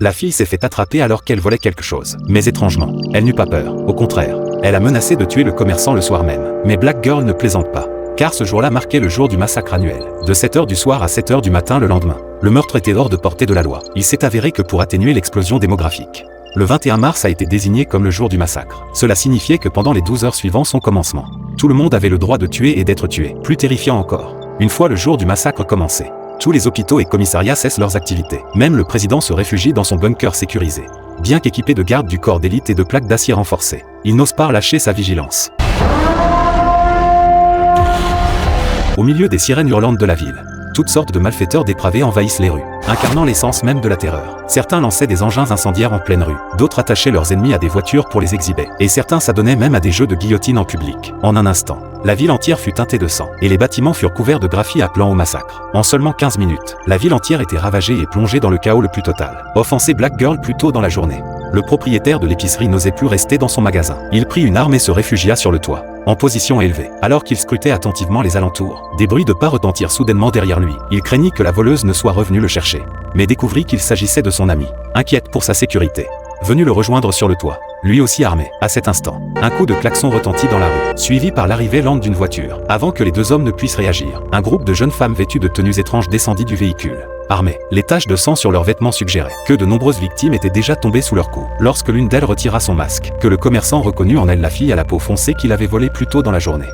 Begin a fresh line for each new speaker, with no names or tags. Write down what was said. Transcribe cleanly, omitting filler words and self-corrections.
La fille s'est fait attraper alors qu'elle volait quelque chose. Mais étrangement, elle n'eut pas peur. Au contraire, elle a menacé de tuer le commerçant le soir même. Mais Black Girl ne plaisante pas. Car ce jour-là marquait le jour du massacre annuel. De 7h du soir à 7h du matin le lendemain. Le meurtre était hors de portée de la loi. Il s'est avéré que pour atténuer l'explosion démographique, le 21 mars a été désigné comme le jour du massacre. Cela signifiait que pendant les 12 heures suivant son commencement, tout le monde avait le droit de tuer et d'être tué. Plus terrifiant encore, une fois le jour du massacre commencé, tous les hôpitaux et commissariats cessent leurs activités. Même le président se réfugie dans son bunker sécurisé. Bien qu'équipé de gardes du corps d'élite et de plaques d'acier renforcées, il n'ose pas relâcher sa vigilance. Au milieu des sirènes hurlantes de la ville, toutes sortes de malfaiteurs dépravés envahissent les rues, incarnant l'essence même de la terreur. Certains lançaient des engins incendiaires en pleine rue, d'autres attachaient leurs ennemis à des voitures pour les exhiber, et certains s'adonnaient même à des jeux de guillotine en public. En un instant, la ville entière fut teintée de sang, et les bâtiments furent couverts de graffiti appelant au massacre. En seulement 15 minutes, la ville entière était ravagée et plongée dans le chaos le plus total. Offensé Black Girl plus tôt dans la journée, le propriétaire de l'épicerie n'osait plus rester dans son magasin. Il prit une arme et se réfugia sur le toit, en position élevée. Alors qu'il scrutait attentivement les alentours, des bruits de pas retentirent soudainement derrière lui. Il craignit que la voleuse ne soit revenue le chercher, mais découvrit qu'il s'agissait de son ami, inquiète pour sa sécurité, venu le rejoindre sur le toit, lui aussi armé. À cet instant, un coup de klaxon retentit dans la rue, suivi par l'arrivée lente d'une voiture. Avant que les deux hommes ne puissent réagir, un groupe de jeunes femmes vêtues de tenues étranges descendit du véhicule. Armées, les taches de sang sur leurs vêtements suggéraient que de nombreuses victimes étaient déjà tombées sous leurs coups. Lorsque l'une d'elles retira son masque, que le commerçant reconnut en elle la fille à la peau foncée qu'il avait volée plus tôt dans la journée.